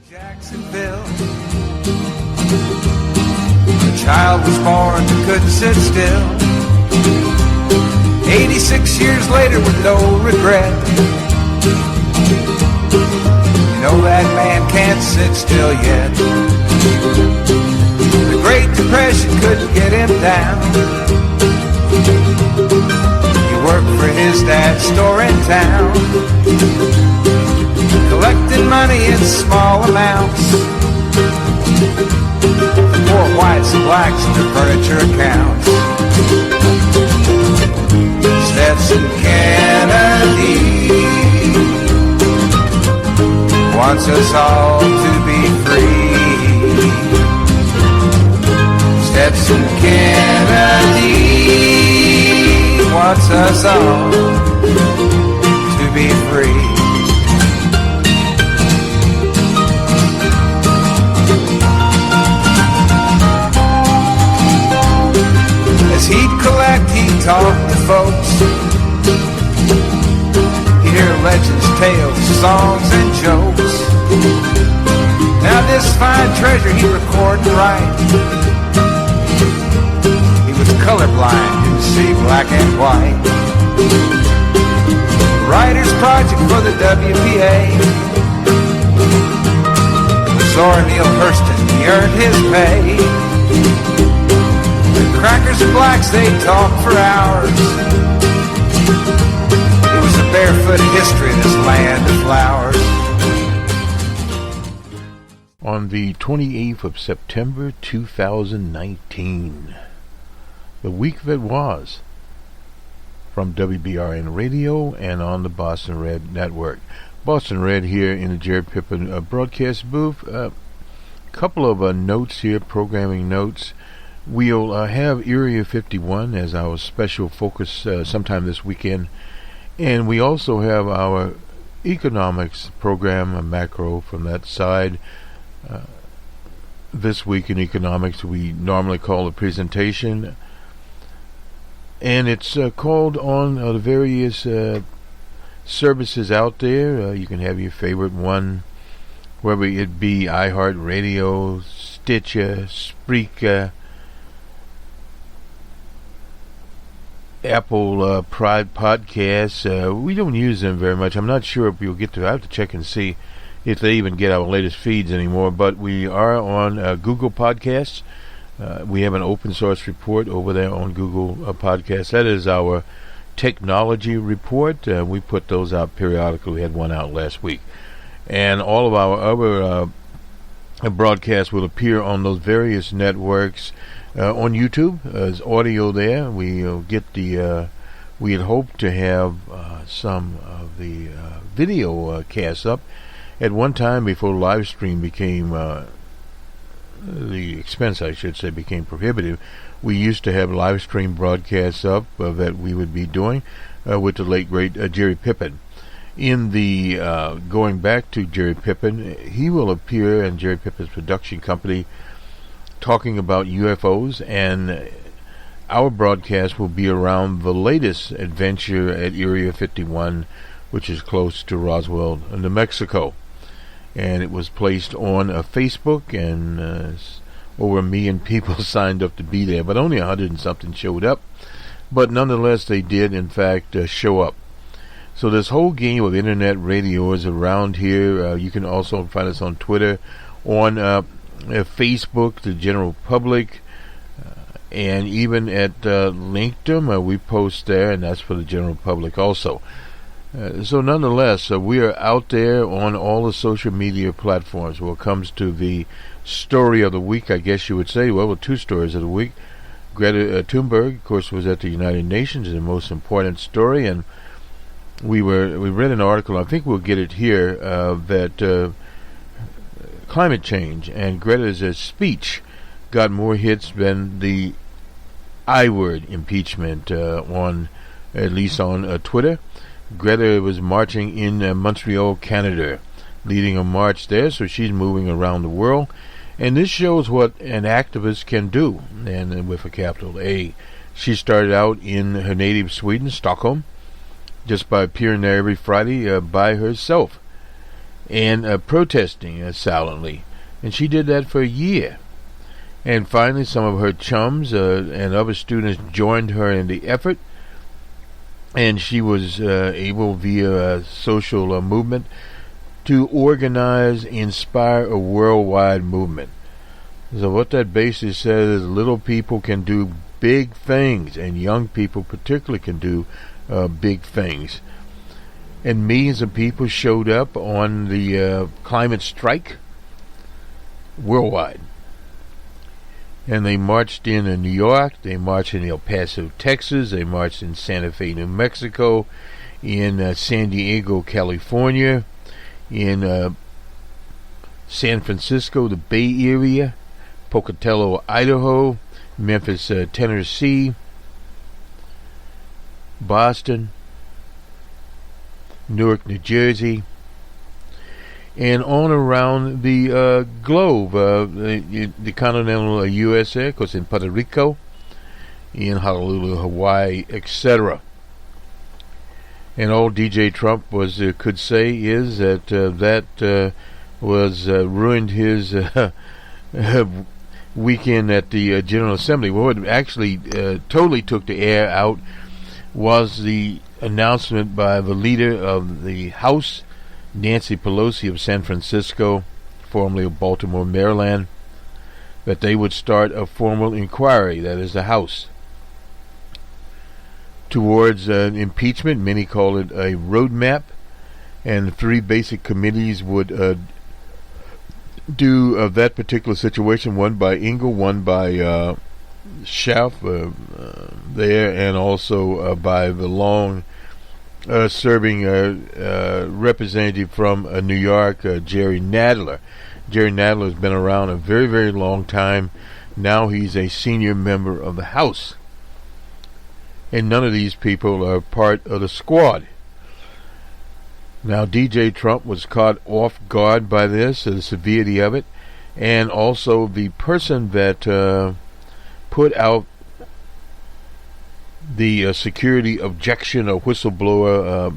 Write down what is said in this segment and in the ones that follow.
Jacksonville. The child was born that couldn't sit still. 86 years later with no regret. You know that man can't sit still yet. The Great Depression couldn't get him down. He worked for his dad's store in town, collecting money in small amounts. Poor whites and blacks in their furniture accounts. Stetson Kennedy wants us all to be free. Stetson Kennedy wants us all to be free. As he'd collect, he'd talk to folks. He'd hear legends, tales, songs, and jokes. Now this fine treasure he'd record and write. He was colorblind, didn't see black and white. Writer's project for the WPA. Zora Neale Hurston, he earned his pay. Crackers and blacks, they talk for hours. It was a barefoot history, this land of flowers. On the 28th of September 2019, the week that was, from WBRN Radio and on the Boston Red Network. Boston Red here in the Jerry Pippin broadcast booth. Couple of notes here, programming notes. We'll have Area 51 as our special focus sometime this weekend. And we also have our economics program, a macro from that side. This week in economics, we normally call a presentation. And it's called on the various services out there. You can have your favorite one, whether it be iHeartRadio, Stitcher, Spreaker, Apple Pride Podcasts. We don't use them very much. I'm not sure if we'll get to. I have to check and see if they even get our latest feeds anymore. But we are on Google Podcasts. We have an open source report over there on Google Podcasts. That is our technology report. We put those out periodically. We had one out last week. And all of our other broadcasts will appear on those various networks. On YouTube, there's audio there. We'll get the. We had hoped to have some of the video casts up. At one time, before live stream became the expense, I should say, became prohibitive, we used to have live stream broadcasts up that we would be doing with the late great Jerry Pippin. In the going back to Jerry Pippin, he will appear in Jerry Pippin's production company, talking about UFOs, and our broadcast will be around the latest adventure at Area 51, which is close to Roswell, New Mexico. And it was placed on Facebook, and over 1 million people signed up to be there, but only 100 and something showed up. But nonetheless, they did, in fact, show up. So this whole game of internet radio is around here. You can also find us on Twitter, on Facebook, the general public, and even at LinkedIn, we post there, and that's for the general public also. So nonetheless, we are out there on all the social media platforms. When it comes to the story of the week, I guess you would say, well, two stories of the week. Greta Thunberg, of course, was at the United Nations, the most important story, and we read an article, I think we'll get it here, that climate change and Greta's speech got more hits than the I word, impeachment, on at least on Twitter. Greta was marching in Montreal, Canada, leading a march there, so she's moving around the world. And this shows what an activist can do, and with a capital A. She started out in her native Sweden, Stockholm, just by appearing there every Friday by herself. and protesting silently. And she did that for a year. And finally, some of her chums and other students joined her in the effort, and she was able, via a social movement, to organize, inspire a worldwide movement. So what that basically says is little people can do big things, and young people particularly can do big things. And millions of people showed up on the climate strike worldwide. And they marched in New York, they marched in El Paso, Texas, they marched in Santa Fe, New Mexico, in San Diego, California, in San Francisco, the Bay Area, Pocatello, Idaho, Memphis, Tennessee, Boston, Newark, New Jersey, and on around the globe, the continental USA, of course, in Puerto Rico, in Honolulu, Hawaii, etc. And all DJ Trump could say is that that was ruined his weekend at the General Assembly. Well, what actually totally took the air out was the announcement by the leader of the House, Nancy Pelosi of San Francisco, formerly of Baltimore, Maryland, that they would start a formal inquiry, that is the House, towards impeachment. Many call it a roadmap, and 3 basic committees would do that particular situation, one by Engel, one by Schaaf there, and also by the long serving representative from New York, Jerry Nadler. Jerry Nadler has been around a very, very long time. Now he's a senior member of the House. And none of these people are part of the squad. Now, DJ Trump was caught off guard by this, the severity of it, and also the person that put out the security objection or whistleblower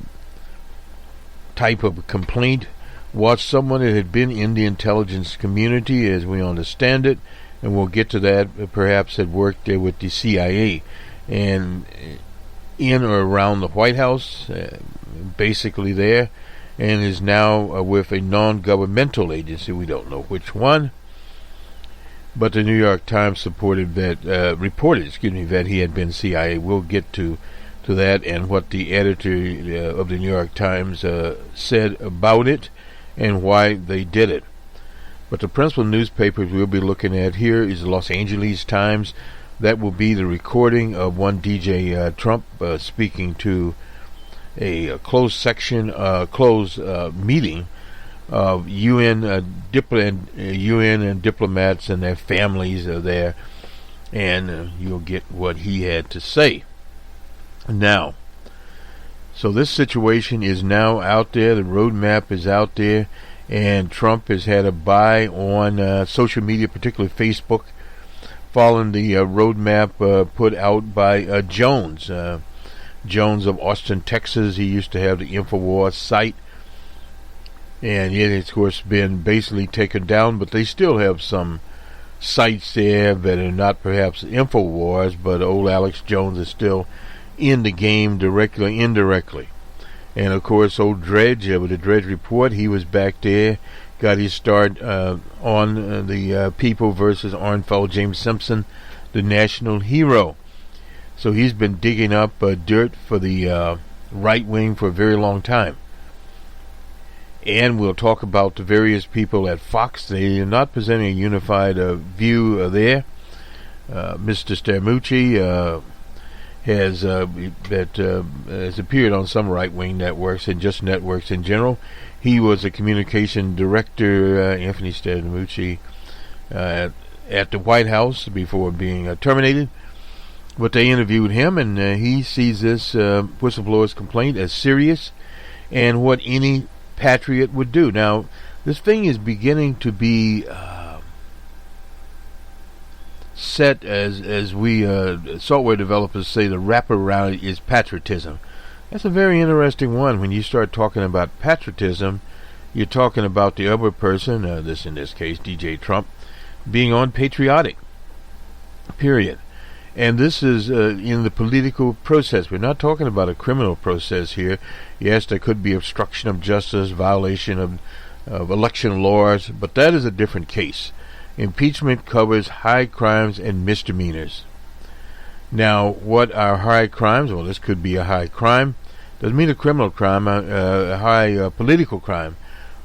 type of complaint was someone that had been in the intelligence community, as we understand it, and we'll get to that, perhaps had worked there with the CIA and in or around the White House, basically there, and is now with a non-governmental agency. We don't know which one, but the New York Times reported that he had been CIA. We'll get to that and what the editor of the New York Times said about it and why they did it. But the principal newspapers we'll be looking at here is the Los Angeles Times. That will be the recording of one DJ Trump speaking to a closed meeting of UN and diplomats and their families are there, and you'll get what he had to say. Now, so this situation is now out there. The roadmap is out there, and Trump has had a buy on social media, particularly Facebook, following the roadmap put out by Jones of Austin, Texas. He used to have the InfoWars site, and it has, of course, been basically taken down, but they still have some sites there that are not perhaps InfoWars, but old Alex Jones is still in the game, directly or indirectly. And of course, old Dredge, with the Dredge Report, he was back there, got his start on the People versus Orenfeld James Simpson, the national hero. So he's been digging up dirt for the right wing for a very long time. And we'll talk about the various people at Fox. They are not presenting a unified view there. Mr. Scaramucci has appeared on some right-wing networks and just networks in general. He was a communication director, Anthony Scaramucci, at the White House before being terminated. But they interviewed him, and he sees this whistleblower's complaint as serious and what any patriot would do. Now, this thing is beginning to be set as we software developers say, the wraparound is patriotism. That's a very interesting one when you start talking about patriotism you're talking about the other person, in this case, DJ Trump, being unpatriotic. Period. And this is in the political process. We're not talking about a criminal process here. Yes, there could be obstruction of justice, violation of election laws, but that is a different case. Impeachment covers high crimes and misdemeanors. Now, what are high crimes? Well, this could be a high crime. Doesn't mean a criminal crime, a high political crime.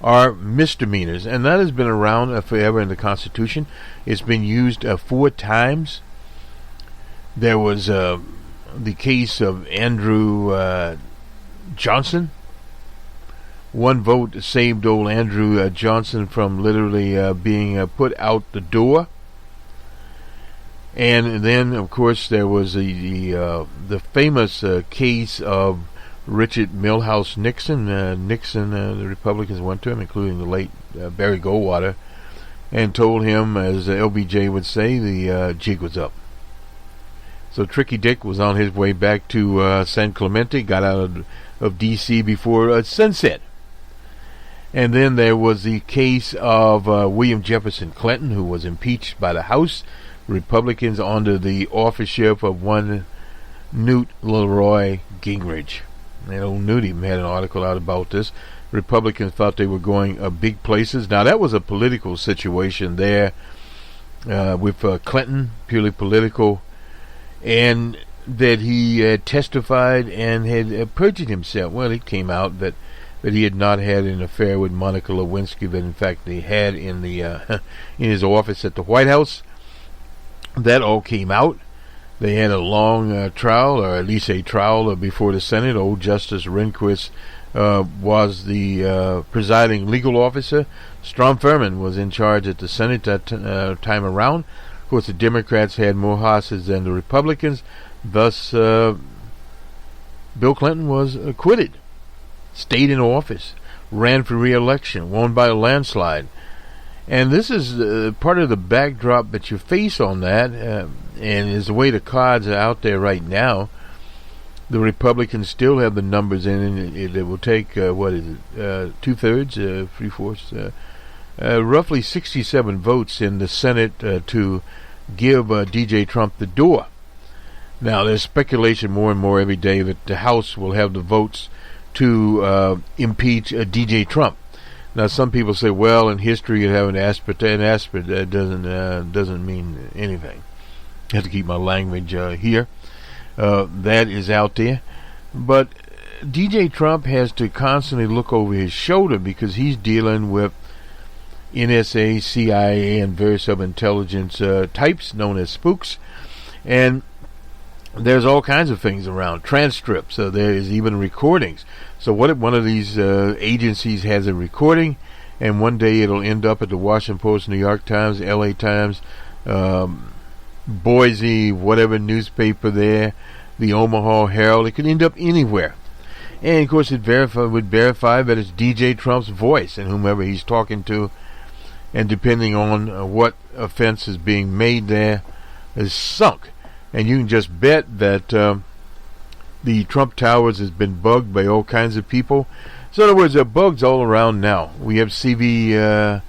Are misdemeanors, and that has been around forever in the Constitution. It's been used 4 times. There was the case of Andrew Johnson. 1 vote saved old Andrew Johnson from literally being put out the door. And then, of course, there was the famous case of Richard Milhouse Nixon. The Republicans went to him, including the late Barry Goldwater, and told him, as LBJ would say, the jig was up. So Tricky Dick was on his way back to San Clemente, got out of D.C. before sunset. And then there was the case of William Jefferson Clinton, who was impeached by the House. Republicans under the authorship of one Newt Leroy Gingrich. And old Newt even had an article out about this. Republicans thought they were going big places. Now, that was a political situation there with Clinton, purely political, and that he testified and had perjured himself. Well, it came out that he had not had an affair with Monica Lewinsky, that in fact they had in in his office at the White House. That all came out. They had a long trial, or at least a trial before the Senate. Old Justice Rehnquist was the presiding legal officer. Strom Thurmond was in charge at the Senate that time around. Of course, the Democrats had more horses than the Republicans. Thus, Bill Clinton was acquitted, stayed in office, ran for re-election, won by a landslide. And this is part of the backdrop that you face on that, and is the way the cards are out there right now. The Republicans still have the numbers in, and it will take, 2/3, 3/4, roughly 67 votes in the Senate to give DJ Trump the door. Now, there's speculation more and more every day that the House will have the votes to impeach DJ Trump. Now, some people say, well, in history you have an aspirate. An aspirate doesn't mean anything. I have to keep my language here. That is out there. But DJ Trump has to constantly look over his shoulder because he's dealing with NSA, CIA, and various other intelligence types known as spooks. And there's all kinds of things around. Transcripts. There is even recordings. So what if one of these agencies has a recording, and one day it'll end up at the Washington Post, New York Times, LA Times, Boise, whatever newspaper there, the Omaha Herald. It could end up anywhere. And, of course, it would verify that it's DJ Trump's voice and whomever he's talking to. And depending on what offense is being made there, is sunk. And you can just bet that the Trump Towers has been bugged by all kinds of people. So in other words, there are bugs all around now. We have TVs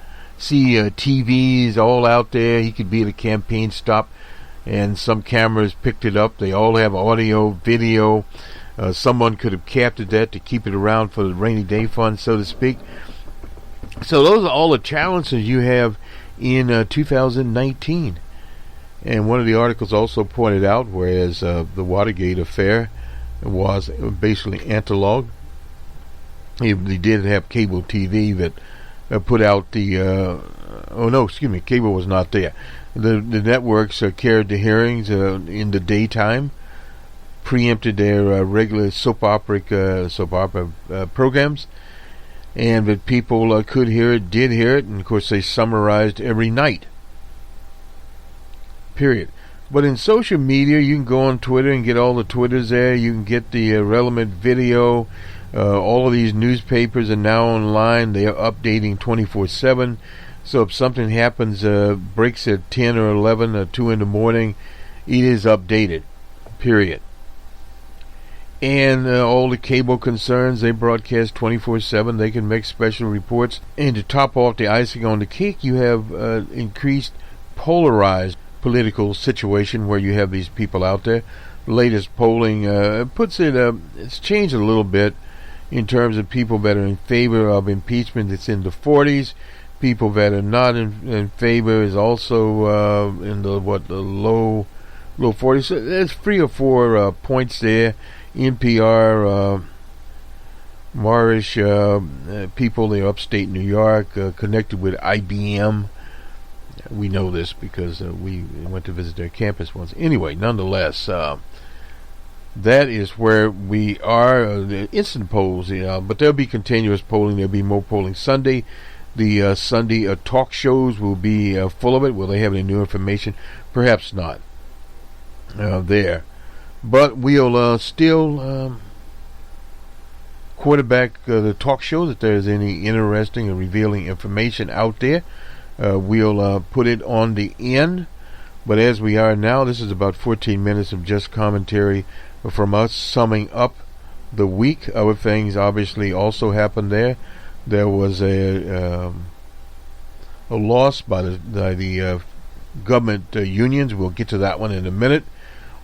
all out there. He could be at a campaign stop, and some cameras picked it up. They all have audio, video. Someone could have captured that to keep it around for the rainy day fund, so to speak. So those are all the challenges you have in 2019. And one of the articles also pointed out, whereas the Watergate affair was basically analog, they did have cable TV that put out the cable was not there. The networks carried the hearings in the daytime, preempted their regular soap opera programs, and that people could hear it, did hear it, and of course they summarized every night. Period. But in social media, you can go on Twitter and get all the Twitters there. You can get the relevant video. All of these newspapers are now online. They are updating 24/7. So if something happens, breaks at 10 or 11 or 2 in the morning, it is updated. Period. And all the cable concerns, they broadcast 24/7. They can make special reports. And to top off the icing on the cake, you have increased polarized political situation where you have these people out there. The latest polling puts it, it's changed a little bit in terms of people that are in favor of impeachment. It's in the 40s. People that are not in favor is also in the low 40s. So there's 3 or 4 points there. NPR, Marish, people in upstate New York, connected with IBM. We know this because we went to visit their campus once. Anyway, nonetheless, that is where we are. The instant polls, but there'll be continuous polling. There'll be more polling Sunday. The Sunday talk shows will be full of it. Will they have any new information? Perhaps not there. But we'll still quarterback the talk shows. If there's any interesting or revealing information out there, we'll put it on the end. But as we are now, this is about 14 minutes of just commentary from us summing up the week. Other things obviously also happened there. There was a loss by the government unions. We'll get to that one in a minute.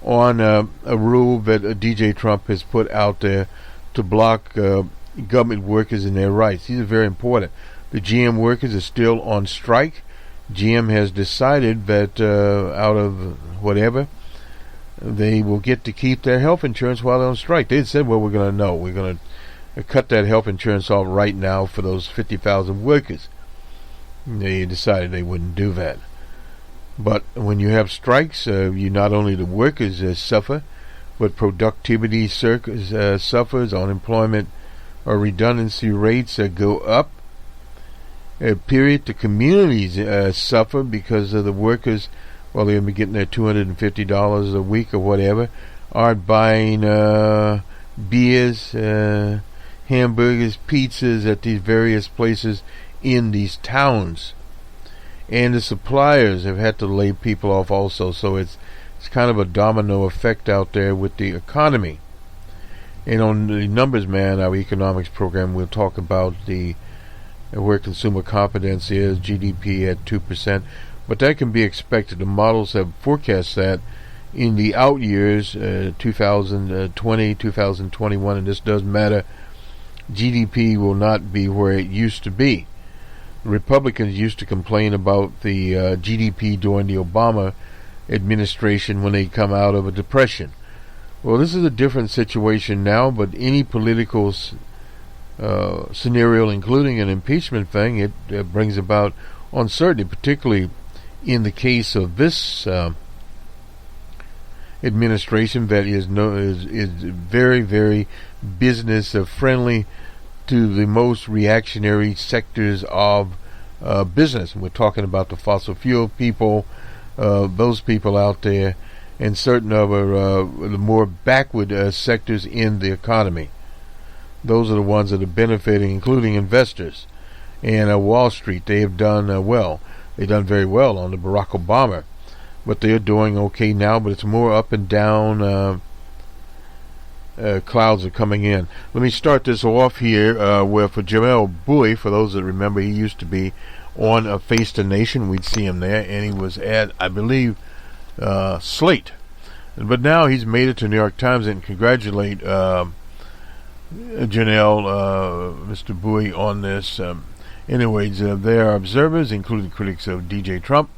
On a rule that DJ Trump has put out there to block government workers in their rights. These are very important. The GM workers are still on strike. GM has decided that out of whatever, they will get to keep their health insurance while they're on strike. They said, well, we're going to cut that health insurance off right now for those 50,000 workers. They decided they wouldn't do that. But when you have strikes, you not only the workers suffer, but productivity suffers, unemployment or redundancy rates go up. The communities suffer because of the workers, while they'll be getting their $250 a week or whatever, aren't buying beers, hamburgers, pizzas at these various places in these towns. And the suppliers have had to lay people off also, so it's kind of a domino effect out there with the economy. And on the Numbers Man, our economics program, we'll talk about where consumer confidence is, GDP at 2%, but that can be expected. The models have forecast that in the out years, 2020, 2021, and this does matter, GDP will not be where it used to be. Republicans used to complain about the GDP during the Obama administration when they come out of a depression. Well, this is a different situation now, but any political scenario, including an impeachment thing, it brings about uncertainty, particularly in the case of this administration that is very, very business friendly to the most reactionary sectors of business. And we're talking about the fossil fuel people, those people out there, and certain other the more backward sectors in the economy. Those are the ones that are benefiting, including investors. And Wall Street, they have done well. They've done very well on the Barack Obama. But they're doing okay now, but it's more up and down. Clouds are coming in. Let me start this off here with Jamel Bowie. For those that remember, he used to be on Face the Nation. We'd see him there, and he was at, I believe, Slate. But now he's made it to New York Times, and congratulate Janelle, Mr. Bowie, on this. Anyways, there are observers, including critics of DJ Trump,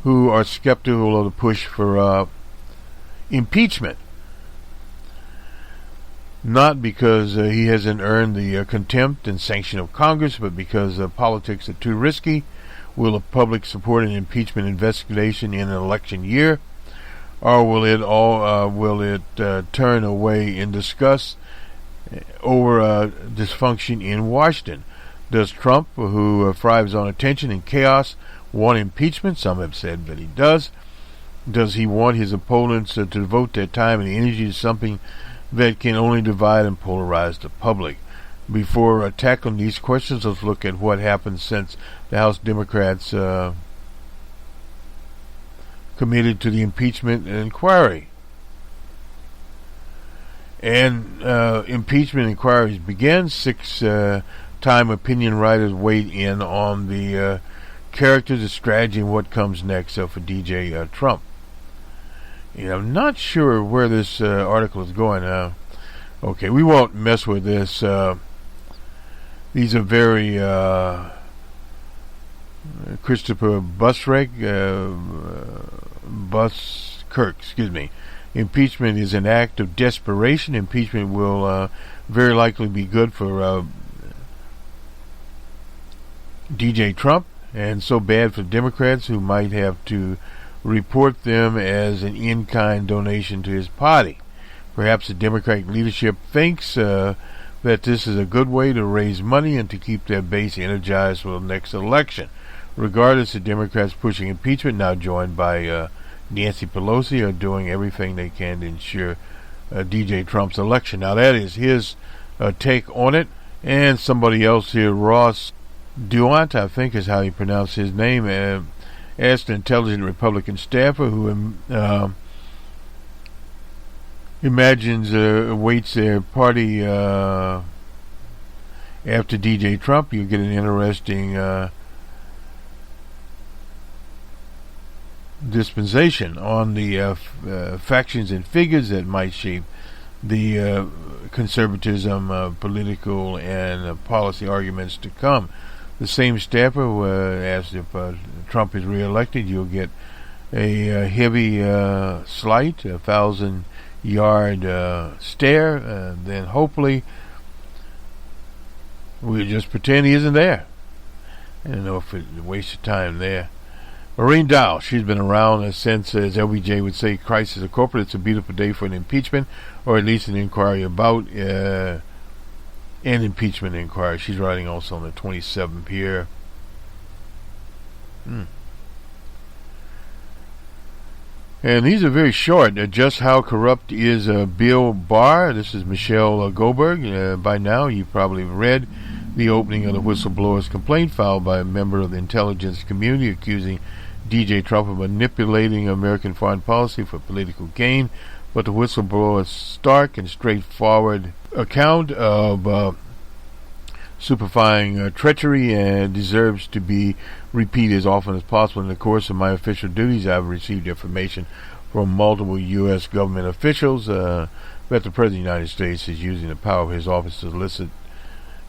who are skeptical of the push for impeachment. Not because he hasn't earned the contempt and sanction of Congress, but because politics are too risky. Will the public support an impeachment investigation in an election year, or will it turn away in disgust over dysfunction in Washington? Does Trump, who thrives on attention and chaos, want impeachment? Some have said that he does. Does he want his opponents to devote their time and energy to something that can only divide and polarize the public? Before tackling these questions, let's look at what happened since the House Democrats committed to the impeachment inquiry. And impeachment inquiries begin. 6-time opinion writers weighed in on the characters, the strategy, and what comes next for DJ Trump. I'm not sure where this article is going. Okay, we won't mess with this. These are very Christopher Buskirk, excuse me. Impeachment is an act of desperation. Impeachment will very likely be good for DJ Trump, and so bad for Democrats who might have to report them as an in-kind donation to his party. Perhaps the Democratic leadership thinks that this is a good way to raise money and to keep their base energized for the next election. Regardless, the Democrats pushing impeachment, now joined by Nancy Pelosi, are doing everything they can to ensure DJ Trump's election. Now that is his take on it. And somebody else here, Ross Duant, I think is how you pronounce his name, asked an intelligent Republican staffer who imagines awaits their party after DJ Trump. You get an interesting dispensation on the factions and figures that might shape the conservatism, political and policy arguments to come. The same staffer asked if Trump is reelected, you'll get a heavy slight, 1,000-yard stare, and then hopefully we'll just pretend he isn't there. I don't know if it's a waste of time there. Maureen Dowell, she's been around since, as LBJ would say, crisis of corporate. It's a beautiful day for an impeachment, or at least an inquiry about an impeachment inquiry. She's writing also on the 27th here. And these are very short. Just how corrupt is Bill Barr? This is Michelle Goldberg. By now, you probably read the opening of the whistleblower's complaint filed by a member of the intelligence community accusing DJ Trump of manipulating American foreign policy for political gain. But the whistleblower's stark and straightforward account of superfying treachery and deserves to be repeated as often as possible. In the course of my official duties, I've received information from multiple U.S. government officials that the President of the United States is using the power of his office to elicit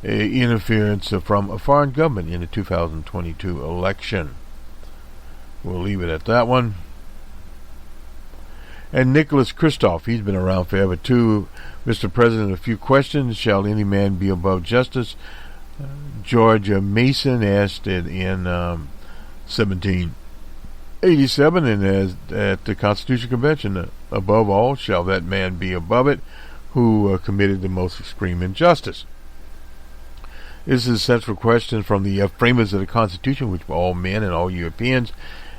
interference from a foreign government in the 2022 election. We'll leave it at that one. And Nicholas Kristof, he's been around forever too. Mr. President, a few questions. Shall any man be above justice? George Mason asked it in 1787 and at the Constitutional Convention. Above all, shall that man be above it who committed the most extreme injustice? This is a central question from the framers of the Constitution, which were all men and all Europeans.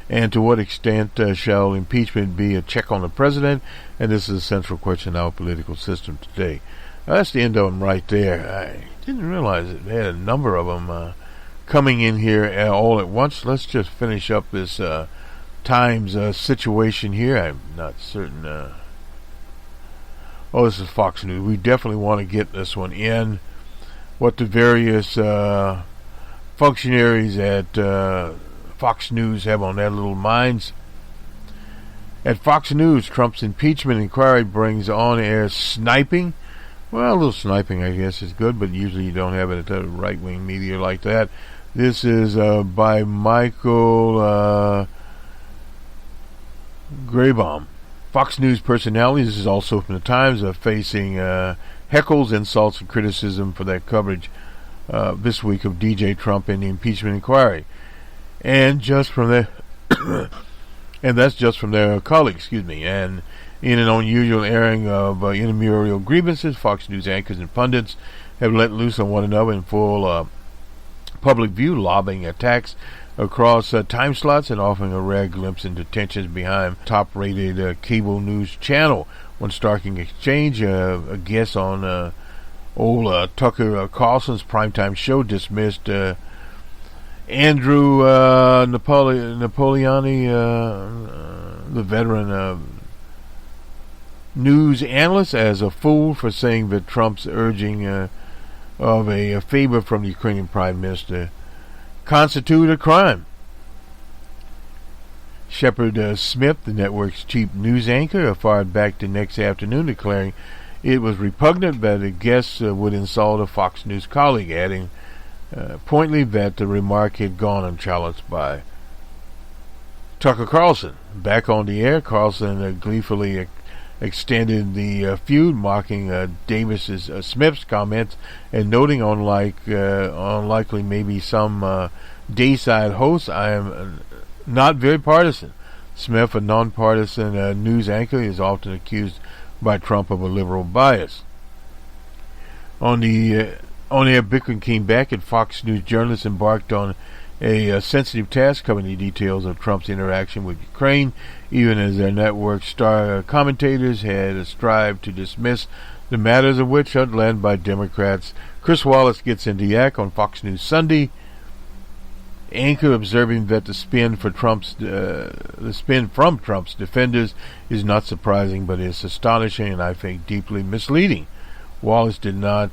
And to what extent shall impeachment be a check on the president? And this is a central question in our political system today. That's the end of them right there. I didn't realize it. They had a number of them coming in here all at once. Let's just finish up this Times situation here. I'm not certain. This is Fox News. We definitely want to get this one in. What the various functionaries at Fox News have on their little minds. At Fox News, Trump's impeachment inquiry brings on-air sniping. Well, a little sniping, I guess, is good, but usually you don't have it at the right-wing media like that. This is by Michael Graybaum. Fox News personalities, this is also from the Times, are facing heckles, insults, and criticism for their coverage this week of DJ Trump and the impeachment inquiry. And just from their and that's just from their colleagues, and in an unusual airing of intramural grievances, Fox News anchors and pundits have let loose on one another in full public view, lobbing attacks across time slots and offering a rare glimpse into tensions behind top-rated cable news channel. One starking exchange, a guest on old Tucker Carlson's primetime show dismissed Andrew Napoleoni, the veteran news analyst as a fool for saying that Trump's urging of a favor from the Ukrainian Prime Minister constituted a crime. Shepard Smith, the network's chief news anchor, fired back the next afternoon, declaring it was repugnant that a guest would insult a Fox News colleague, adding pointedly that the remark had gone unchallenged by Tucker Carlson. Back on the air, Carlson gleefully extended the feud, mocking Smith's comments and noting, unlikely maybe some dayside hosts, I am not very partisan. Smith, a nonpartisan news anchor, is often accused by Trump of a liberal bias. On-air bickering came back, and Fox News journalists embarked on a sensitive task covering the details of Trump's interaction with Ukraine, even as their network star commentators had strived to dismiss the matters of which are led by Democrats. Chris Wallace gets into the act on Fox News Sunday. Anchor observing that the spin from Trump's defenders is not surprising, but is astonishing and I think deeply misleading. Wallace did not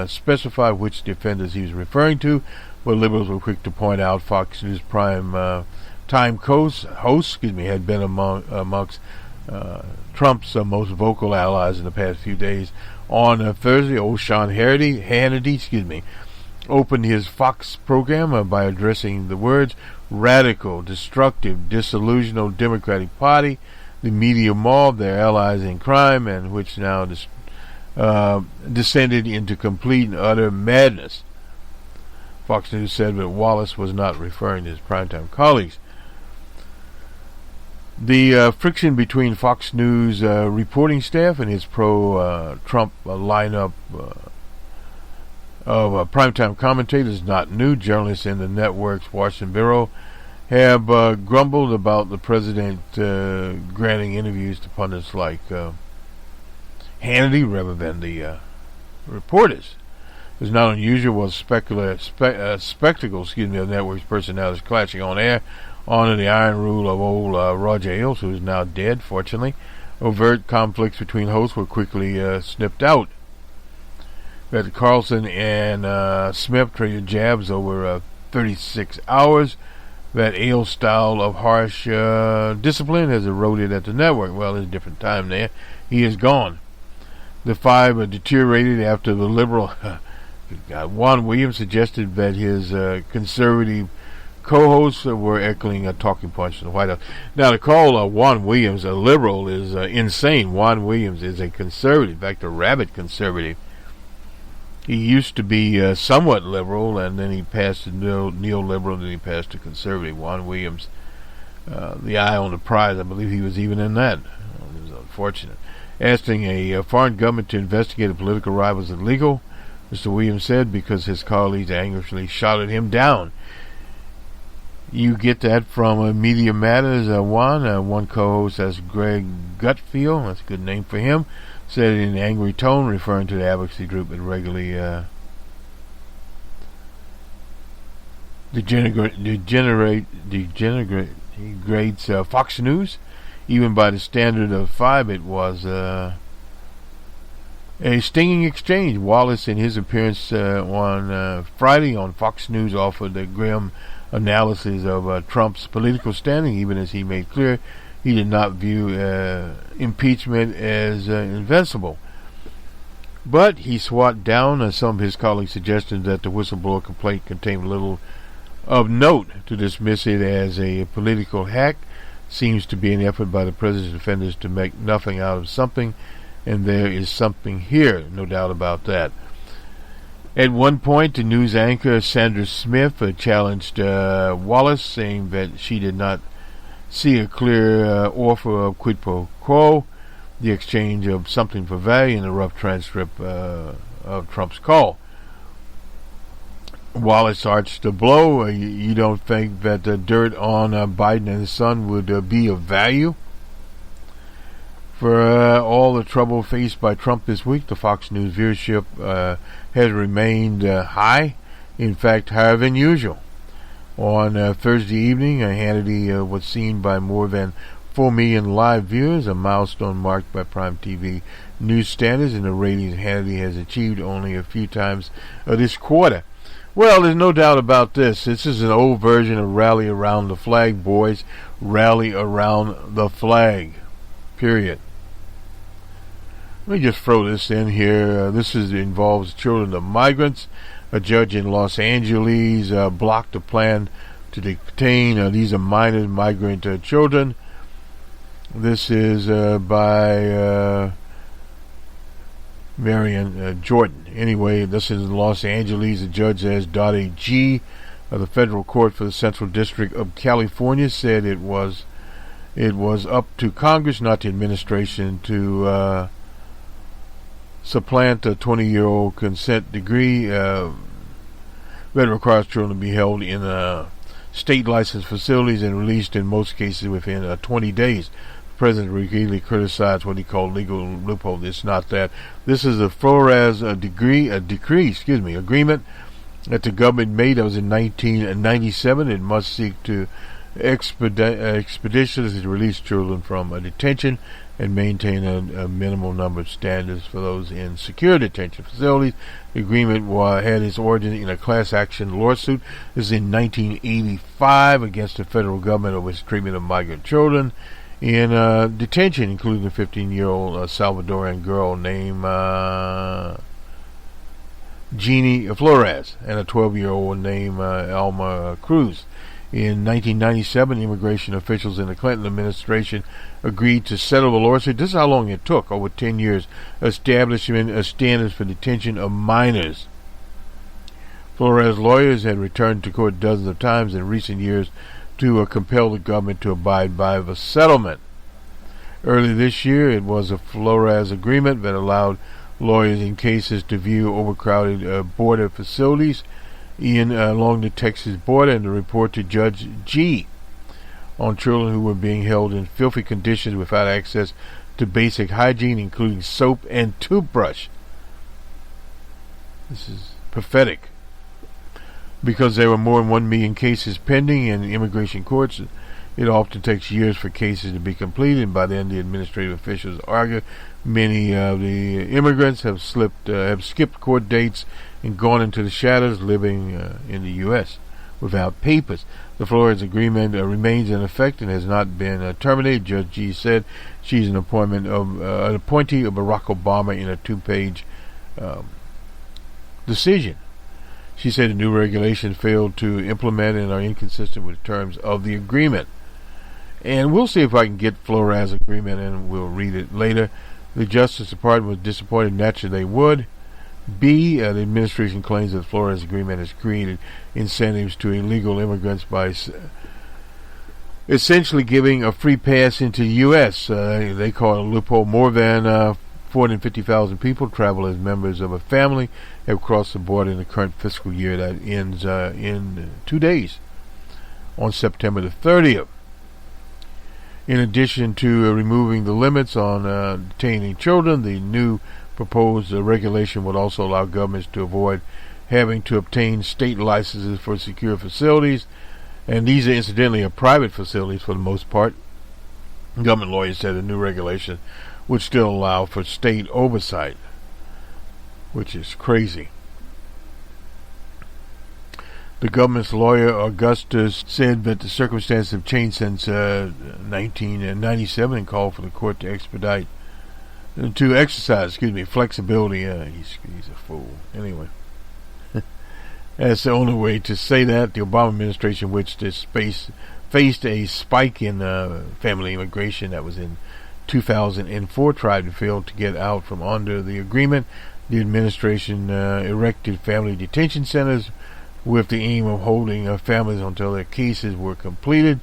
specify which defenders he was referring to, but liberals were quick to point out Fox News prime time hosts had been amongst Trump's most vocal allies in the past few days. On Thursday, old Sean Hannity, opened his Fox program by addressing the words radical, destructive, disillusional Democratic Party, the media mob, their allies in crime, and which now descended into complete and utter madness. Fox News said that Wallace was not referring to his primetime colleagues. The friction between Fox News reporting staff and his pro-Trump lineup of primetime commentators is not new. Journalists in the network's Washington bureau have grumbled about the president granting interviews to pundits like Hannity rather than the reporters. It's not unusual as spectacles of the network's personalities clashing on air under the iron rule of old Roger Ailes, who is now dead, fortunately. Overt conflicts between hosts were quickly snipped out. That Carlson and Smith traded jabs over 36 hours. That Ailes' style of harsh discipline has eroded at the network. Well, there's a different time there. He is gone. The five deteriorated after the liberal Juan Williams suggested that his conservative co-hosts were echoing talking points from the White House. Now, to call Juan Williams a liberal is insane. Juan Williams is a conservative, in fact, a rabid conservative. He used to be somewhat liberal, and then he passed to neoliberal, and then he passed to conservative. Juan Williams, the eye on the prize, I believe he was even in that. It was unfortunate. Asking a foreign government to investigate a political rival is illegal, Mr. Williams said, because his colleagues angrily shouted him down. You get that from Media Matters. One co-host, that's Greg Gutfield, that's a good name for him, said it in an angry tone, referring to the advocacy group that regularly degrades Fox News. Even by the standard of five, it was a stinging exchange. Wallace, in his appearance on Friday on Fox News, offered a grim analysis of Trump's political standing, even as he made clear he did not view impeachment as invincible. But he swat down some of his colleagues' suggestions that the whistleblower complaint contained little of note. To dismiss it as a political hack seems to be an effort by the president's defenders to make nothing out of something, and there is something here, no doubt about that. At one point, the news anchor Sandra Smith challenged Wallace, saying that she did not see a clear offer of quid pro quo, the exchange of something for value, in the rough transcript of Trump's call. Wallace arched a blow. You don't think that the dirt on Biden and his son would be of value? For all the trouble faced by Trump this week, the Fox News viewership has remained high, in fact higher than usual. On Thursday evening, Hannity was seen by more than 4 million live viewers, a milestone marked by Prime TV news standards, and the ratings Hannity has achieved only a few times this quarter. Well, there's no doubt about this. This is an old version of Rally Around the Flag, boys. Rally around the flag. Period. Let me just throw this in here. This involves children of migrants. A judge in Los Angeles blocked a plan to detain these are minor migrant children. This is by Marion Jordan. Anyway, this is in Los Angeles. The judge, as Dottie G. of the Federal Court for the Central District of California, said it was up to Congress, not the administration, to supplant a 20-year-old consent decree that requires children to be held in state licensed facilities and released in most cases within 20 days. The president repeatedly criticized what he called legal loophole. It's not that. This is a Flores agreement that the government made. That was in 1997. It must seek to expeditiously release children from detention and maintain a minimal number of standards for those in secure detention facilities. The agreement had its origin in a class action lawsuit. This is in 1985 against the federal government over its treatment of migrant children in detention, including a 15-year-old Salvadoran girl named Jeannie Flores and a 12-year-old named Alma Cruz. In 1997, immigration officials in the Clinton administration agreed to settle the lawsuit. This is how long it took, over 10 years, establishment of standards for detention of minors. Flores' lawyers had returned to court dozens of times in recent years to compel the government to abide by the settlement. Earlier this year, it was a Flores agreement that allowed lawyers in cases to view overcrowded border facilities along the Texas border and to report to Judge G on children who were being held in filthy conditions without access to basic hygiene, including soap and toothbrush. This is pathetic. Because there were more than 1 million cases pending in immigration courts, it often takes years for cases to be completed, and by then the administrative officials argue many of the immigrants have skipped court dates and gone into the shadows, living in the U.S. without papers. The Flores agreement remains in effect and has not been terminated. Judge G said she's an appointee of Barack Obama in a 2-page decision. She said the new regulations failed to implement and are inconsistent with the terms of the agreement. And we'll see if I can get Flores' agreement and we'll read it later. The Justice Department was disappointed. Naturally, they would. B, the administration claims that the Flores agreement has created incentives to illegal immigrants by essentially giving a free pass into the U.S. They call it a loophole. More than 450,000 people travel as members of a family have crossed the border in the current fiscal year that ends in 2 days on September the 30th. In addition to removing the limits on detaining children, the new proposed regulation would also allow governments to avoid having to obtain state licenses for secure facilities, and these are incidentally private facilities for the most part. Government lawyers said the new regulation would still allow for state oversight, which is crazy. The government's lawyer, Augustus, said that the circumstances have changed since 1997 and called for the court to exercise flexibility. He's a fool. Anyway, that's the only way to say that. The Obama administration, which faced a spike in family immigration that was in 2004, tried and failed to get out from under the agreement. The administration erected family detention centers with the aim of holding families until their cases were completed.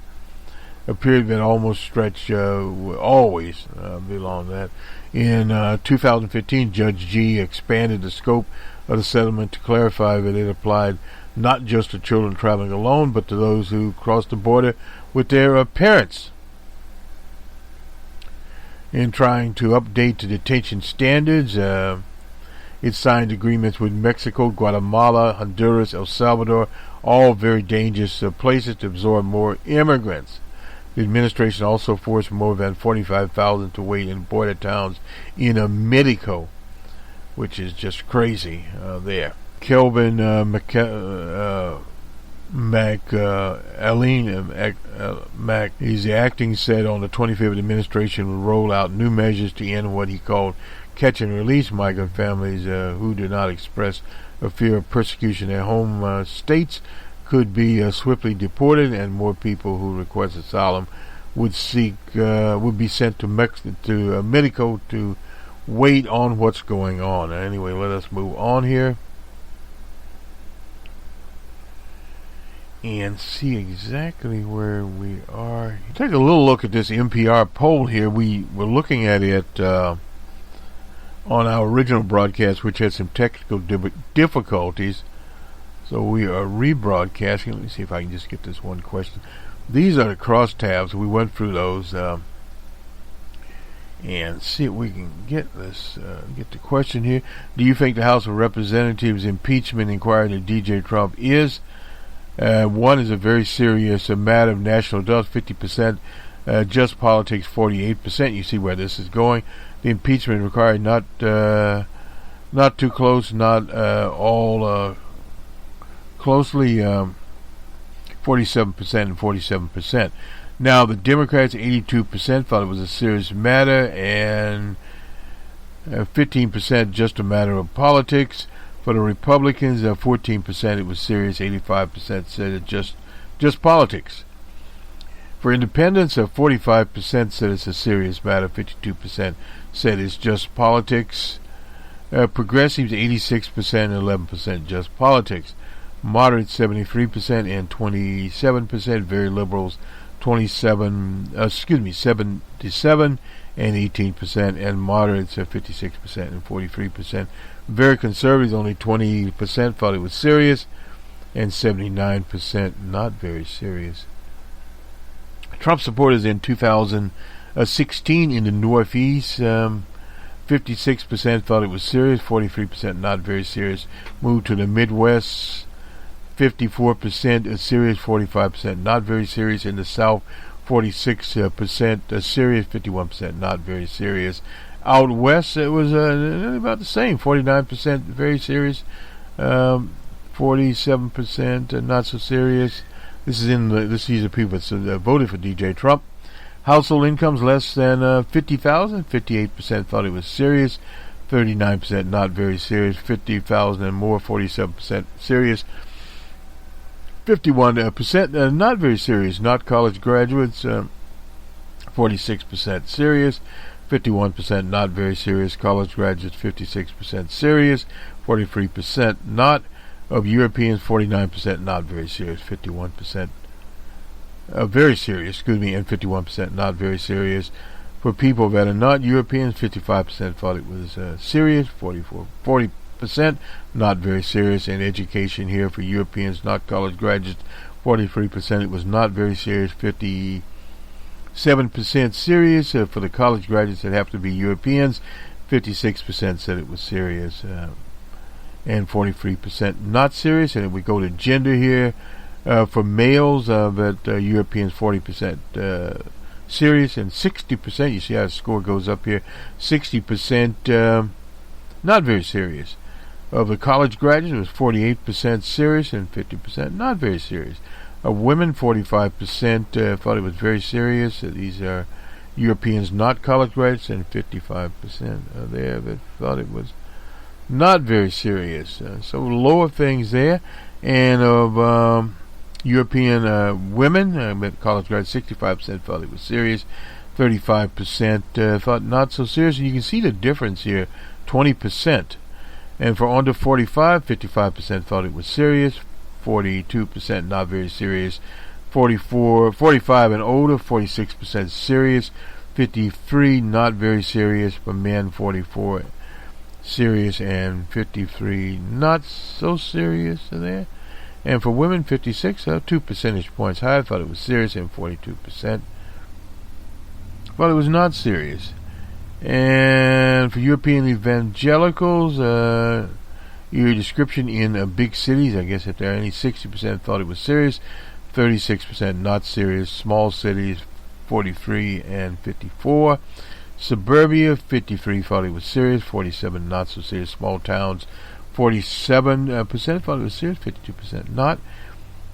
A period that almost stretched always beyond that. In 2015, Judge G expanded the scope of the settlement to clarify that it applied not just to children traveling alone, but to those who crossed the border with their parents. In trying to update the detention standards, it signed agreements with Mexico, Guatemala, Honduras, El Salvador, all very dangerous places to absorb more immigrants. The administration also forced more than 45,000 to wait in border towns in Mexico, which is just crazy there. Kelvin Mac, he's the acting, said on the 25th administration will roll out new measures to end what he called catch and release migrant families who do not express a fear of persecution in their home states could be swiftly deported, and more people who request asylum would be sent to Mexico to wait on what's going on. Anyway, let us move on here and see exactly where we are. Take a little look at this NPR poll here. We were looking at it on our original broadcast, which had some technical difficulties, so we are rebroadcasting. Let me see if I can just get this one question. These are the crosstabs. We went through those and see if we can get this. Get the question here. Do you think the House of Representatives impeachment inquiry into DJ Trump is one is a very serious matter of national doubt, 50%, just politics, 48%. You see where this is going. The impeachment required not too close, not all closely, 47% and 47%. Now, the Democrats, 82%, thought it was a serious matter, and 15% just a matter of politics. For the Republicans, 14% it was serious, 85% said it just politics. For independents, 45% said it's a serious matter, 52% said it's just politics. Progressives, 86% and 11% just politics. Moderates, 73% and 27%. Very liberals, 77 and 18%, and moderates are 56% and 43%. Very conservatives, only 20% thought it was serious, and 79% not very serious. Trump supporters in 2016 in the Northeast, 56% thought it was serious, 43% not very serious. Moved to the Midwest, 54% serious, 45% not very serious. In the South, 46% serious, 51% not very serious. Out west, it was about the same, 49% very serious, 47% not so serious. These are people that voted for DJ Trump. Household incomes less than 50,000, 58% thought it was serious, 39% not very serious, 50,000 and more, 47% serious. 51% not very serious, not college graduates, 46% serious, 51% not very serious, college graduates, 56% serious, 43% not, of Europeans, 49% not very serious, 51% very serious, and 51% not very serious. For people that are not Europeans, 55% thought it was serious, 40% not very serious. In education here, for Europeans, not college graduates, 43% it was not very serious, 57% serious. For the college graduates that have to be Europeans, 56% said it was serious, and 43% not serious. And if we go to gender here, for males, that Europeans, 40% serious, and 60%, you see how the score goes up here, 60% not very serious. Of the college graduates, it was 48% serious and 50% not very serious. Of women, 45% thought it was very serious. These are Europeans, not college graduates, and 55% are there that thought it was not very serious. So lower things there. And of European women, college graduates, 65% thought it was serious, 35% thought not so serious. And you can see the difference here, 20%. And for under 45, 55% thought it was serious, 42% not very serious, 45 and older, 46% serious, 53 not very serious. For men, 44 serious and 53 not so serious there. And for women, 56, 2 percentage points higher, thought it was serious, and 42% thought it was not serious. And for European evangelicals, your description in big cities, I guess if there are any, 60% thought it was serious, 36% not serious. Small cities, 43 and 54. Suburbia, 53 thought it was serious, 47 not so serious. Small towns, 47% thought it was serious, 52% not.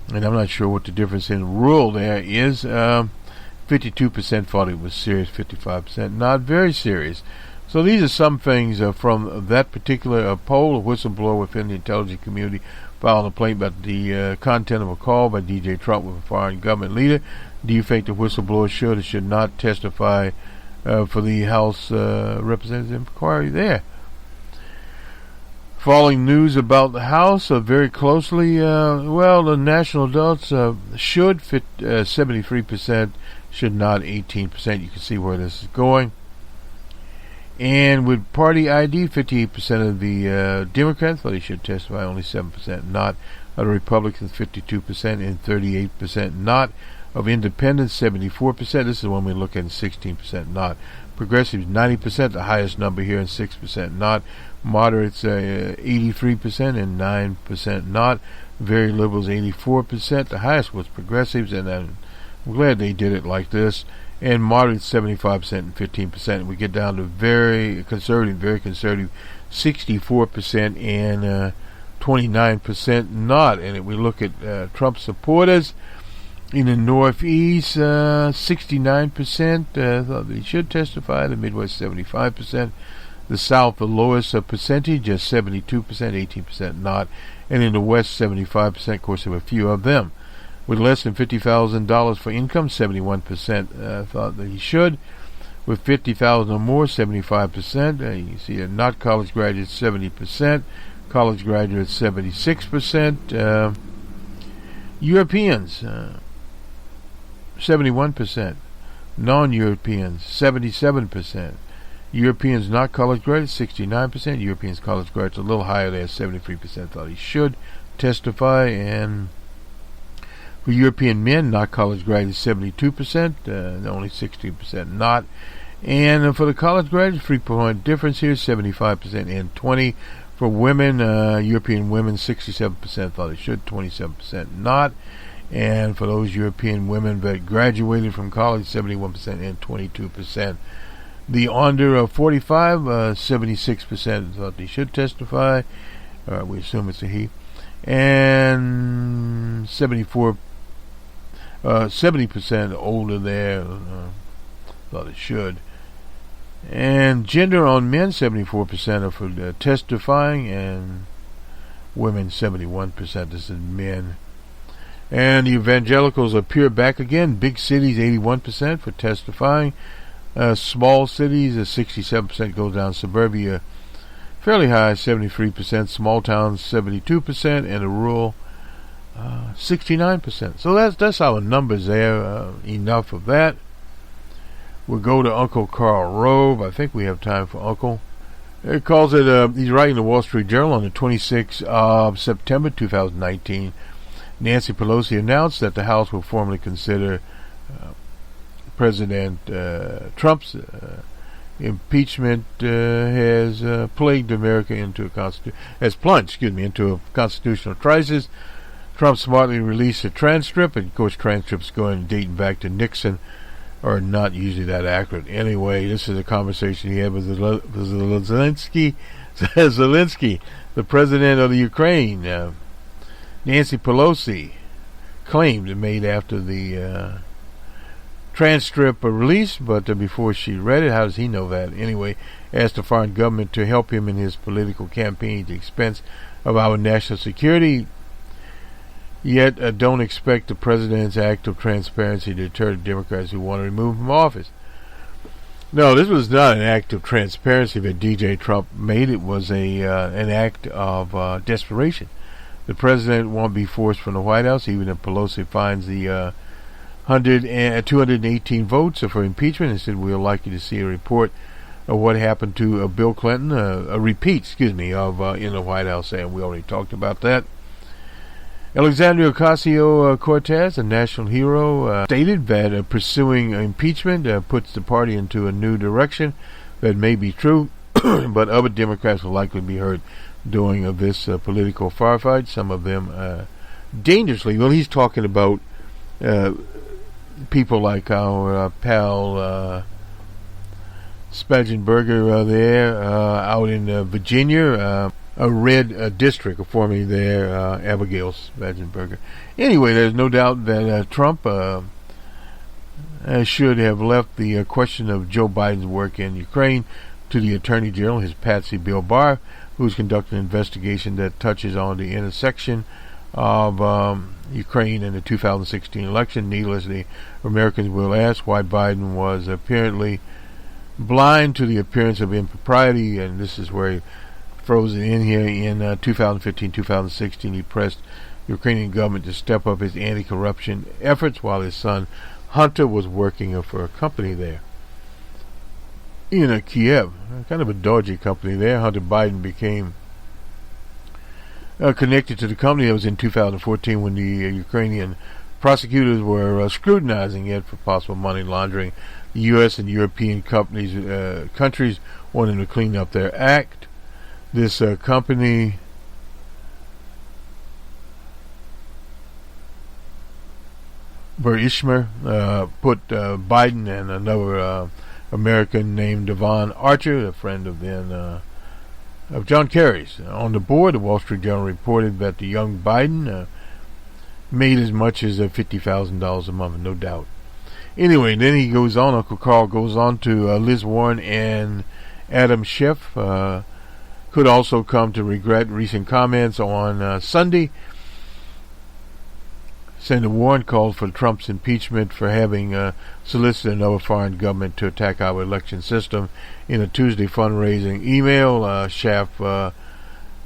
And I'm not sure what the difference in rural there is. 52% thought it was serious, 55% not very serious. So these are some things from that particular poll. A whistleblower within the intelligence community filed a complaint about the content of a call by DJ Trump with a foreign government leader. Do you think the whistleblower should or should not testify for the House Representative inquiry there? Following news about the House very closely, the national adults should fit 73%, should not 18%. You can see where this is going. And with party ID, 58% of the Democrats thought he should testify, only 7% not. Of the Republicans, 52% and 38% not. Of independents, 74%. This is when we look at 16% not. Progressives, 90%, the highest number here, and 6% not. Moderates, 83% and 9% not. Very liberals, 84%. The highest was progressives, and I'm glad they did it like this. And moderates, 75% and 15%. We get down to very conservative, 64% and 29% not. And if we look at Trump supporters in the Northeast, 69% thought they should testify. The Midwest, 75%. The South, the lowest percentage, 72%, 18% not. And in the West, 75%. Of course, there were a few of them. With less than $50,000 for income, 71% thought that he should. With $50,000 or more, 75%. You see that not college graduates, 70%. College graduates, 76%. Europeans, 71%. Non-Europeans, 77%. Europeans not college graduates, 69%. Europeans college graduates, a little higher there, 73% thought he should testify. And for European men, not college graduates, 72%, only 16% not. And for the college graduates, 3-point difference here, 75% and 20%. For women, European women, 67% thought they should, 27% not. And for those European women that graduated from college, 71% and 22%. The under 45, 76% thought they should testify. We assume it's a he. And 70% older there thought it should. And gender on men, 74% are for testifying, and women, 71%. This is men. And the evangelicals appear back again. Big cities, 81% for testifying. Small cities, 67% goes down. Suburbia, fairly high, 73%. Small towns, 72%, and the rural, 69%. So that's our numbers there. Enough of that. We'll go to Uncle Karl Rove. I think we have time for Uncle. He calls it, he's writing the Wall Street Journal on the 26th of September 2019. Nancy Pelosi announced that the House will formally consider President Trump's impeachment has plagued America into into a constitutional crisis. Trump smartly released a transcript, and of course transcripts dating back to Nixon are not usually that accurate. Anyway, this is a conversation he had with Zelensky, the president of the Ukraine. Nancy Pelosi claimed it made after the transcript released, but before she read it. How does he know that? Anyway, asked the foreign government to help him in his political campaign at the expense of our national security. Yet don't expect the president's act of transparency to deter the Democrats who want to remove him from office. No, this was not an act of transparency that DJ Trump made. It was an act of desperation. The president won't be forced from the White House, even if Pelosi finds the 218 votes for impeachment. He said we're likely to see a report of what happened to Bill Clinton, a repeat, of in the White House, and we already talked about that. Alexandria Ocasio-Cortez, a national hero, stated that pursuing impeachment puts the party into a new direction. That may be true, but other Democrats will likely be hurt during this political firefight, some of them dangerously. Well, he's talking about people like our pal Spagenberger there out in Virginia, a red district formerly there, Abigail Spagenberger. Anyway, there's no doubt that Trump should have left the question of Joe Biden's work in Ukraine to the Attorney General, his patsy Bill Barr, who's conducting an investigation that touches on the intersection of Ukraine in the 2016 election. Needlessly, Americans will ask why Biden was apparently blind to the appearance of impropriety, and this is where he throws it in here. In 2015-2016, he pressed the Ukrainian government to step up its anti-corruption efforts while his son Hunter was working for a company there in Kiev, kind of a dodgy company there. Hunter Biden became connected to the company. That was in 2014 when the Ukrainian prosecutors were scrutinizing it for possible money laundering. The U.S. and European countries wanted to clean up their act. This company Berishmer put Biden and another American named Devon Archer, a friend of of John Kerry's, on the board. The Wall Street Journal reported that the young Biden made as much as $50,000 a month, no doubt. Anyway, then he goes on, Uncle Carl goes on to Liz Warren and Adam Schiff could also come to regret recent comments on Sunday. Senator Warren called for Trump's impeachment for having solicited another foreign government to attack our election system. In a Tuesday fundraising email, Schiff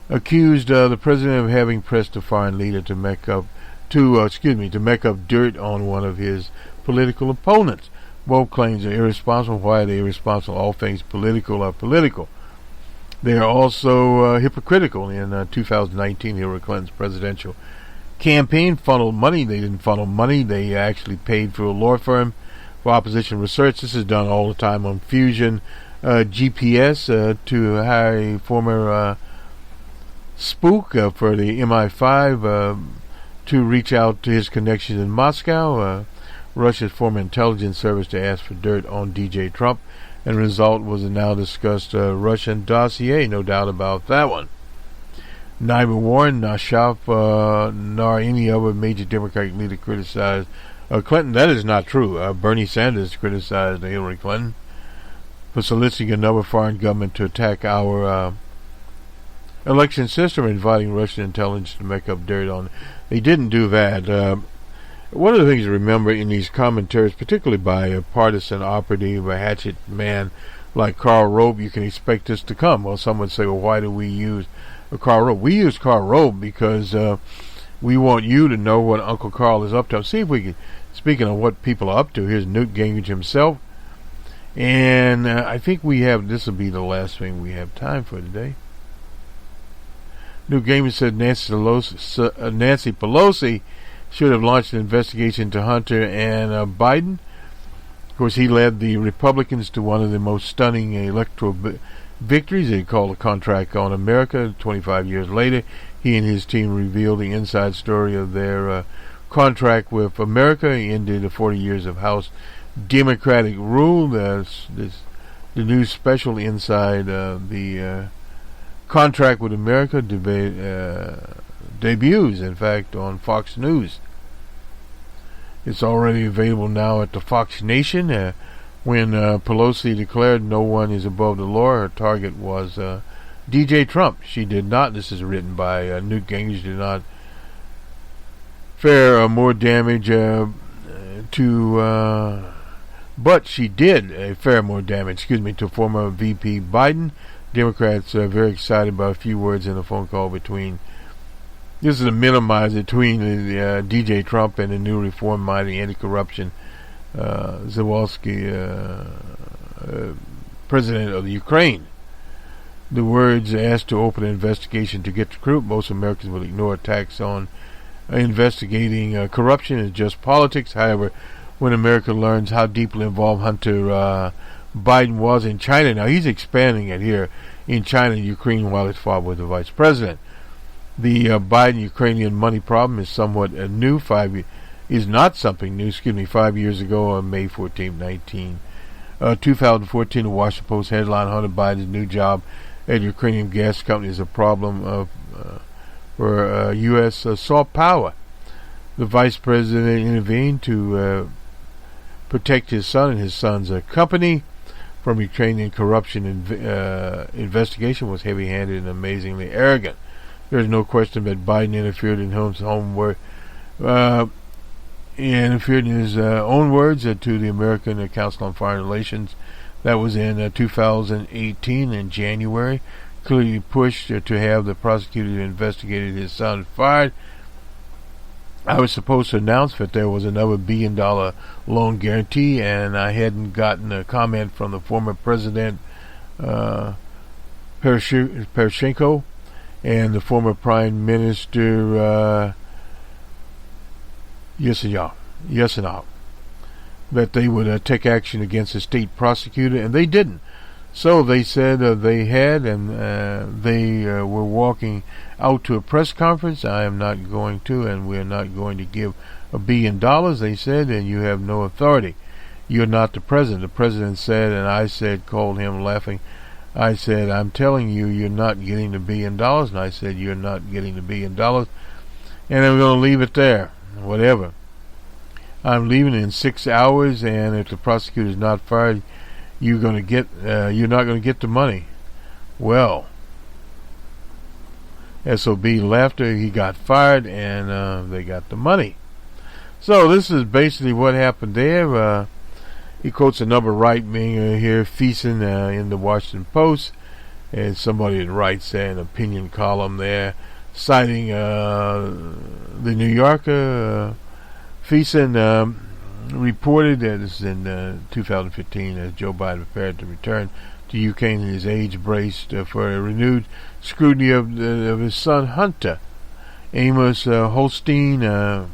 accused the president of having pressed a foreign leader to make up dirt on one of his political opponents. Both claims are irresponsible. Why are they irresponsible? All things political are political. They are also hypocritical. In 2019, Hillary Clinton's presidential campaign funneled money. They didn't funnel money. They actually paid for a law firm for opposition research. This is done all the time on Fusion GPS to hire a former spook for the MI5 to reach out to his connections in Moscow. Russia's former intelligence service to ask for dirt on DJ Trump, and the result was a now discussed Russian dossier, no doubt about that one. Neither Warren, nor Schiff, nor any other major Democratic leader criticized Clinton. That is not true. Bernie Sanders criticized Hillary Clinton for soliciting another foreign government to attack our election system, inviting Russian intelligence to make up dirt on. They didn't do that. One of the things to remember in these commentaries, particularly by a partisan operative, a hatchet man like Karl Rove, you can expect this to come. Well, some would say, well, why do we use Karl Rove? We use Karl Rove because we want you to know what Uncle Carl is up to. See if we can, speaking of what people are up to, here's Newt Gingrich himself. And I think this will be the last thing we have time for today. Newt Gingrich said Nancy Pelosi should have launched an investigation into Hunter and Biden. Of course, he led the Republicans to one of the most stunning electoral victories. They called a contract on America. 25 years later, he and his team revealed the inside story of their contract with America. He ended the 40 years of House Democratic rule. The new special inside the contract with America debuts, in fact, on Fox News. It's already available now at the Fox Nation. When Pelosi declared no one is above the law, her target was DJ Trump. She did not, this is written by Newt Gingrich, did not fare more damage but she did fare more damage, to former VP Biden. Democrats are very excited by a few words in a phone call between, this is a minimizer between DJ Trump and the new reform-minded anti-corruption Zelensky, president of the Ukraine. The words asked to open an investigation to get the truth. Most Americans will ignore attacks on investigating corruption as just politics. However, when America learns how deeply involved Hunter Biden was in China, now he's expanding it here in China and Ukraine while it's fought with the vice president. The Biden-Ukrainian money problem is somewhat new. is not something new. 5 years ago on May 14, 2014, the Washington Post headline, Hunter Biden's new job at Ukrainian gas company is a problem for U.S. Soft power. The vice president intervened to protect his son and his son's company from Ukrainian corruption. Investigation was heavy-handed and amazingly arrogant. There's no question that Biden interfered in his own words to the American Council on Foreign Relations. That was in 2018 in January. Clearly pushed to have the prosecutor who investigated his son fired. I was supposed to announce that there was another $1 billion loan guarantee, and I hadn't gotten a comment from the former president Poroshenko and the former Prime Minister Yeltsin that they would take action against the state prosecutor, and they didn't. So they said they had, and they were walking out to a press conference. I am not going to, and we're not going to give $1 billion, they said, and you have no authority. You're not the president. The president said, and I said, called him laughing, I said, I'm telling you, you're not getting the $1 billion, and I said, you're not getting the $1 billion, and I'm going to leave it there, whatever. I'm leaving in 6 hours, and if the prosecutor's not fired, you're not going to get the money. Well, SOB left her, he got fired, and they got the money. So this is basically what happened there. He quotes another right-winger here, Stetson, in the Washington Post, and somebody that writes an opinion column there, citing the New Yorker. Stetson reported that this is in 2015 as Joe Biden prepared to return to Ukraine, and his age braced for a renewed scrutiny of his son Hunter. Amos Holstein, the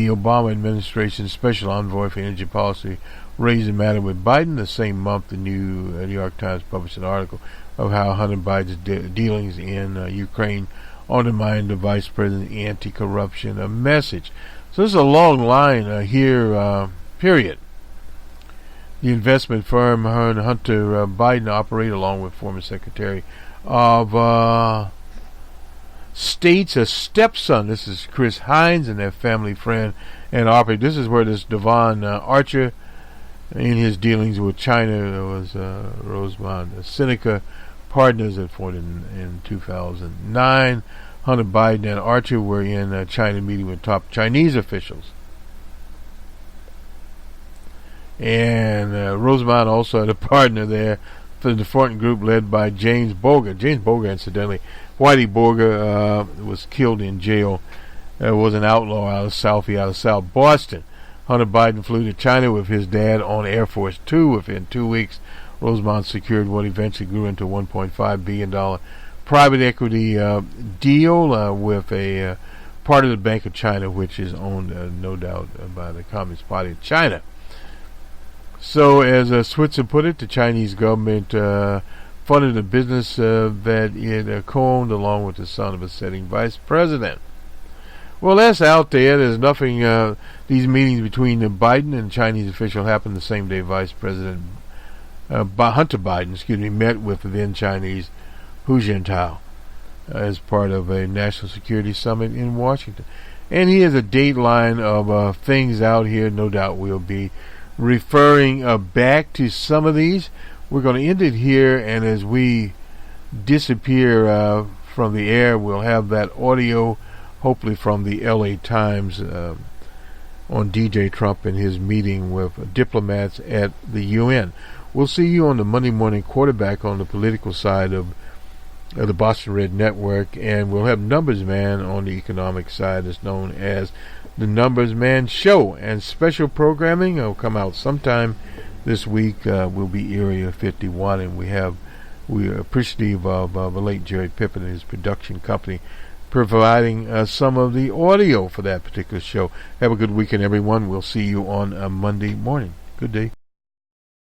Obama administration's special envoy for energy policy, raised the matter with Biden. The same month, the New York Times published an article of how Hunter Biden's dealings in Ukraine undermined the vice president's anti-corruption message. So this is a long line here, period. The investment firm Hunter Biden operated along with former Secretary of State's Stetson. This is Chris Hines and their family friend and operator. This is where this Devon Archer, in his dealings with China, was Rosemont Seneca partners that formed in 2009. Hunter Biden and Archer were in China meeting with top Chinese officials. And Rosemont also had a partner there for the front group led by James Boger. James Boger, incidentally, Whitey Boger was killed in jail. Was an outlaw out of South Boston. Hunter Biden flew to China with his dad on Air Force Two. Within 2 weeks, Rosemont secured what eventually grew into a $1.5 billion private equity deal with a part of the Bank of China, which is owned, no doubt, by the Communist Party of China. So, as Switzer put it, the Chinese government funded a business that it co-owned along with the son of a sitting vice president. Well, that's out there. There's nothing. These meetings between Biden and Chinese official happened the same day Vice President Hunter Biden, met with the then Chinese Hu Jintao as part of a national security summit in Washington. And he has a dateline of things out here. No doubt we'll be referring back to some of these. We're going to end it here, and as we disappear from the air, we'll have that audio, hopefully from the LA Times, on DJ Trump and his meeting with diplomats at the UN. We'll see you on the Monday morning quarterback on the political side of the Boston Red Network, and we'll have Numbers Man on the economic side. It's known as the Numbers Man Show, and special programming will come out sometime this week. Will be Area 51, and we're appreciative of the late Jerry Pippin and his production company providing some of the audio for that particular show. Have a good weekend, everyone. We'll see you on Monday morning. Good day.